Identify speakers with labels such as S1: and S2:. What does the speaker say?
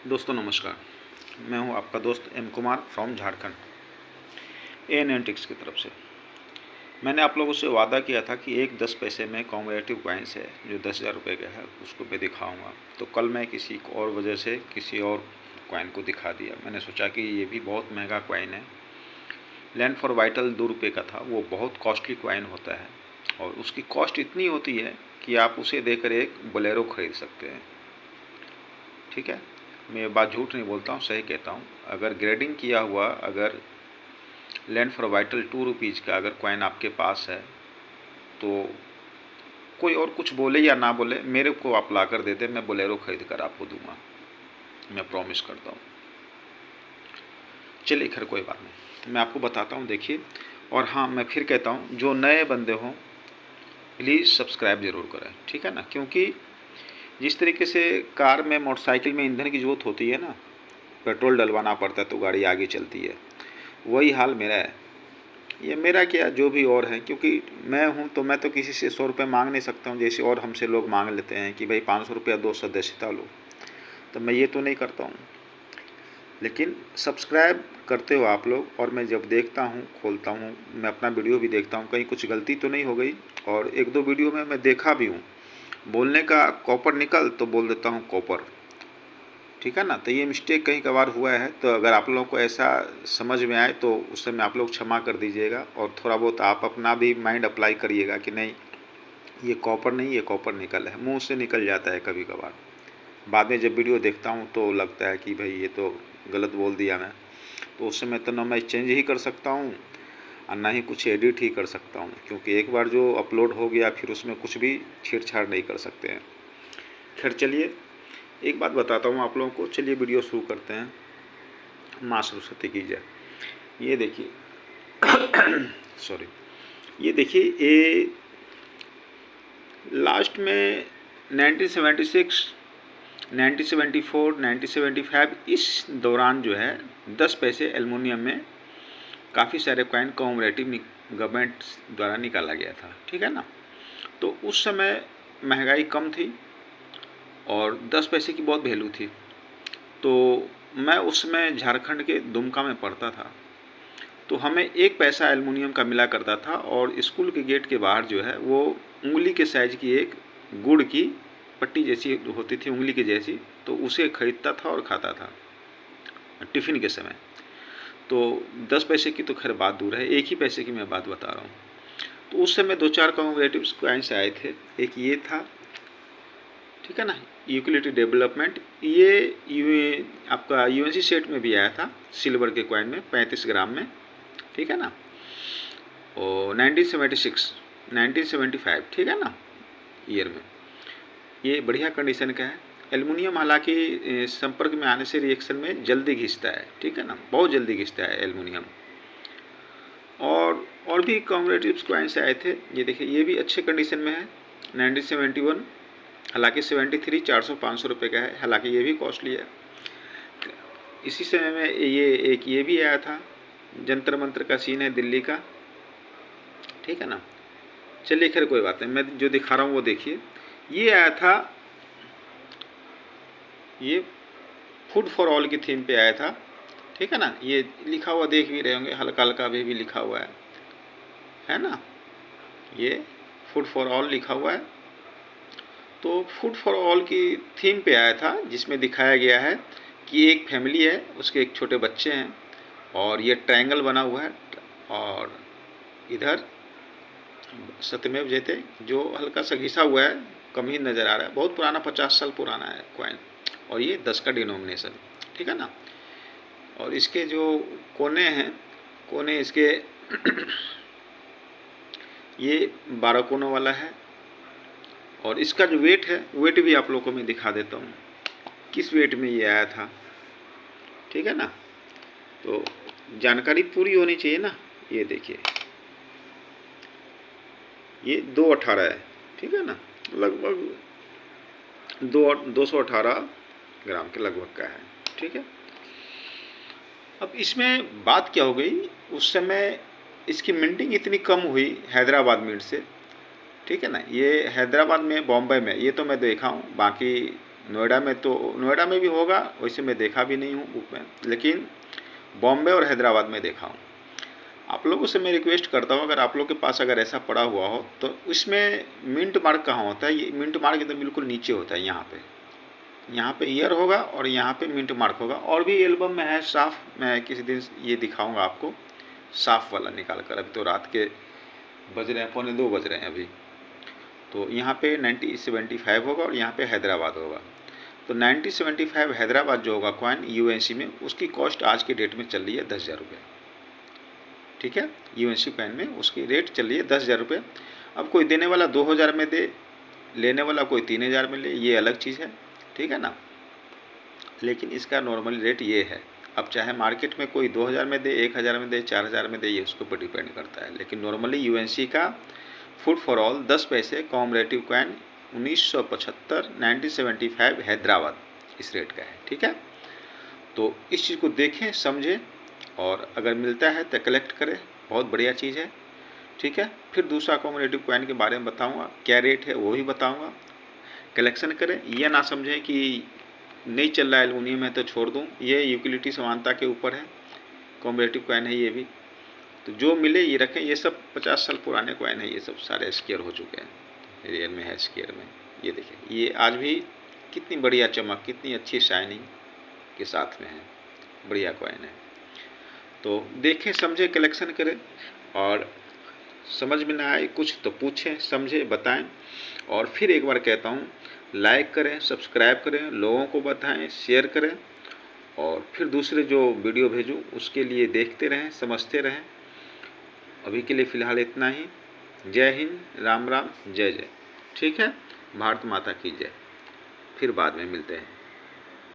S1: दोस्तों नमस्कार। मैं हूं आपका दोस्त एम कुमार फ्रॉम झारखंड एन टिक्स की तरफ से। मैंने आप लोगों से वादा किया था कि एक 10 पैसे में कॉम्बेटिव कॉइन्स है जो 10,000 रुपये का है उसको मैं दिखाऊंगा। तो कल मैं किसी और वजह से किसी और कॉइन को दिखा दिया। मैंने सोचा कि ये भी बहुत महंगा कॉइन है। लैंड फॉर वाइटल 2 रुपये का था। वो बहुत कॉस्टली कॉइन होता है और उसकी कॉस्ट इतनी होती है कि आप उसे देकर एक बोलेरो खरीद सकते हैं। ठीक है, मैं ये बात झूठ नहीं बोलता हूँ, सही कहता हूँ। अगर ग्रेडिंग किया हुआ अगर लैंड फॉर वाइटल 2 रुपीज़ का अगर कॉइन आपके पास है तो कोई और कुछ बोले या ना बोले, मेरे को आप ला कर दे दे, मैं बोलेरो खरीद कर आपको दूंगा, मैं प्रॉमिस करता हूँ। चलिए खैर कोई बात नहीं, मैं आपको बताता हूँ। देखिए, और हाँ मैं फिर कहता हूँ, जो नए बंदे हों प्लीज़ सब्सक्राइब ज़रूर करें, ठीक है ना। क्योंकि जिस तरीके से कार में मोटरसाइकिल में ईंधन की ज़रूरत होती है ना, पेट्रोल डलवाना पड़ता है तो गाड़ी आगे चलती है, वही हाल मेरा है। ये मेरा क्या, जो भी और है, क्योंकि मैं हूँ तो मैं तो किसी से 100 रुपये मांग नहीं सकता हूँ जैसे और हमसे लोग मांग लेते हैं कि भाई 500 रुपया दो, सदस्यता लो। तो मैं ये तो नहीं करता हूँ। लेकिन सब्सक्राइब करते हो आप लोग, और मैं जब देखता हूँ, खोलता हूँ, मैं अपना वीडियो भी देखता हूँ, कहीं कुछ गलती तो नहीं हो गई। और एक दो वीडियो में मैं देखा भी हूँ, बोलने का कॉपर निकल तो बोल देता हूँ कॉपर, ठीक है ना। तो ये मिस्टेक कहीं कभार हुआ है, तो अगर आप लोगों को ऐसा समझ में आए तो उस समय आप लोग क्षमा कर दीजिएगा। और थोड़ा बहुत आप अपना भी माइंड अप्लाई करिएगा कि नहीं, ये कॉपर नहीं, ये कॉपर निकल है, मुंह से निकल जाता है कभी कभार। बाद में जब वीडियो देखता हूँ तो लगता है कि भाई ये तो गलत बोल दिया मैं। तो उस समय तो ना मैं चेंज ही कर सकता हूँ और ना ही कुछ एडिट ही कर सकता हूँ, क्योंकि एक बार जो अपलोड हो गया फिर उसमें कुछ भी छेड़छाड़ नहीं कर सकते हैं। खैर चलिए, एक बात बताता हूँ आप लोगों को। चलिए वीडियो शुरू करते हैं। माँ सरस्वती की जय। ये देखिए सॉरी, ये देखिए, ये लास्ट में 1976, 1974, 1975 इस दौरान जो है 10 पैसे एल्युमिनियम में काफ़ी सारे कॉइन कॉमरेटिव गवर्नमेंट द्वारा निकाला गया था, ठीक है ना। तो उस समय महंगाई कम थी और 10 पैसे की बहुत वैल्यू थी। तो मैं उस समय झारखंड के दुमका में पढ़ता था, तो हमें 1 पैसा एल्युमिनियम का मिला करता था और स्कूल के गेट के बाहर जो है वो उंगली के साइज की एक गुड़ की पट्टी जैसी होती थी, उंगली की जैसी, तो उसे खरीदता था और खाता था टिफ़िन के समय। तो 10 पैसे की तो खैर बात दूर है, 1 ही पैसे की मैं बात बता रहा हूँ। तो उस समय 2-4 कॉमरेटिव कॉइन्स आए थे। एक ये था, ठीक है ना, यूटिलिटी डेवलपमेंट। ये आपका यूएनसी सेट में भी आया था, सिल्वर के कॉइन में 35 ग्राम में, ठीक है ना। और 1976, 1975, ठीक है ना, ईयर में। ये बढ़िया कंडीशन का है। एल्युमिनियम हालांकि संपर्क में आने से रिएक्शन में जल्दी घिसता है, ठीक है ना, बहुत जल्दी घिसता है एल्युमिनियम। और भी कॉमरेटिव कॉइन्स आए थे। ये देखिए, ये भी अच्छे कंडीशन में है, 1971, हालांकि 73 400-500 रुपये का है, हालांकि ये भी कॉस्टली है। इसी समय में ये भी आया था, जंतर मंत्र का सीन है दिल्ली का, ठीक है ना। चलिए खैर कोई बात नहीं, मैं जो दिखा रहा हूँ वो देखिए। ये आया था, ये फूड फॉर ऑल की थीम पे आया था, ठीक है ना। ये लिखा हुआ देख भी रहे होंगे, हल्का हल्का भी लिखा हुआ है ना। ये फूड फॉर ऑल लिखा हुआ है। तो फूड फॉर ऑल की थीम पे आया था, जिसमें दिखाया गया है कि एक फैमिली है, उसके एक छोटे बच्चे हैं और ये ट्रायंगल बना हुआ है और इधर सत्यमेव जयते जो हल्का सा घिसा हुआ है, कम ही नज़र आ रहा है। बहुत पुराना, 50 साल पुराना है कॉइन, और ये 10 का डिनोमिनेशन, ठीक है ना। और इसके जो कोने हैं, कोने इसके ये 12 कोनों वाला है। और इसका जो वेट है, वेट भी आप लोगों को मैं दिखा देता हूँ किस वेट में ये आया था, ठीक है ना। तो जानकारी पूरी होनी चाहिए ना। ये देखिए, ये 218 है, ठीक है ना, लगभग 218 ग्राम के लगभग का है, ठीक है। अब इसमें बात क्या हो गई, उस समय इसकी मिंटिंग इतनी कम हुई हैदराबाद मिंट से, ठीक है ना। ये हैदराबाद में, बॉम्बे में, ये तो मैं देखा हूँ, बाकी नोएडा में भी होगा, वैसे मैं देखा भी नहीं हूँ बुक में, लेकिन बॉम्बे और हैदराबाद में देखा हूँ। आप लोगों से मैं रिक्वेस्ट करता हूँ, अगर आप लोग के पास अगर ऐसा पड़ा हुआ हो तो इसमें मिंट मार्क कहाँ होता है? ये मिंट मार्क एकदम बिल्कुल नीचे होता है, यहाँ पे ईयर होगा और यहाँ पे मिंट मार्क होगा। और भी एल्बम में है साफ, मैं किसी दिन ये दिखाऊंगा आपको साफ वाला निकाल कर। अभी तो रात के बज रहे हैं 1:45 बज रहे हैं अभी। तो यहाँ पे 9075 होगा और यहाँ पे हैदराबाद होगा। तो 9075 हैदराबाद जो होगा कॉइन यूएनसी में, उसकी कॉस्ट आज की डेट में चल रही है 10,000 रुपये। ठीक है, यूएनसी कॉइन में उसकी रेट चल रही है 10,000 रुपये। अब कोई देने वाला 2,000 में दे, लेने वाला कोई 3,000 में ले, ये अलग चीज़ है, ठीक है ना। लेकिन इसका नॉर्मल रेट ये है। अब चाहे मार्केट में कोई 2,000 में दे, 1,000 में दे, 4,000 में दे, ये उसके ऊपर डिपेंड करता है। लेकिन नॉर्मली यूएनसी का फूड फॉर ऑल 10 पैसे कॉमरेटिव कॉइन 1975 1975 हैदराबाद इस रेट का है। ठीक है, तो इस चीज़ को देखें समझें, और अगर मिलता है तो कलेक्ट करें, बहुत बढ़िया चीज़ है। ठीक है, फिर दूसरा कॉमरेटिव कॉइन के बारे में बताऊंगा, क्या रेट है वो भी बताऊंगा। कलेक्शन करें, यह ना समझें कि नहीं चल रहा है एल्युमिनियम है तो छोड़ दूं, ये यूटिलिटी समानता के ऊपर है। कॉमरेटिव कॉइन है ये भी, तो जो मिले ये रखें। ये सब 50 साल पुराने कॉइन है, ये सब सारे स्क्वायर हो चुके हैं, रियल में है स्क्वायर में। ये देखिए, ये आज भी कितनी बढ़िया चमक, कितनी अच्छी शाइनिंग के साथ में है, बढ़िया कॉइन है। तो देखें समझें, कलेक्शन करें, और समझ में ना आए कुछ तो पूछें, समझें, बताएं। और फिर एक बार कहता हूँ, लाइक करें, सब्सक्राइब करें, लोगों को बताएं, शेयर करें, और फिर दूसरे जो वीडियो भेजूँ उसके लिए देखते रहें, समझते रहें। अभी के लिए फ़िलहाल इतना ही। जय हिंद, राम राम, जय जय। ठीक है, भारत माता की जय। फिर बाद में मिलते हैं।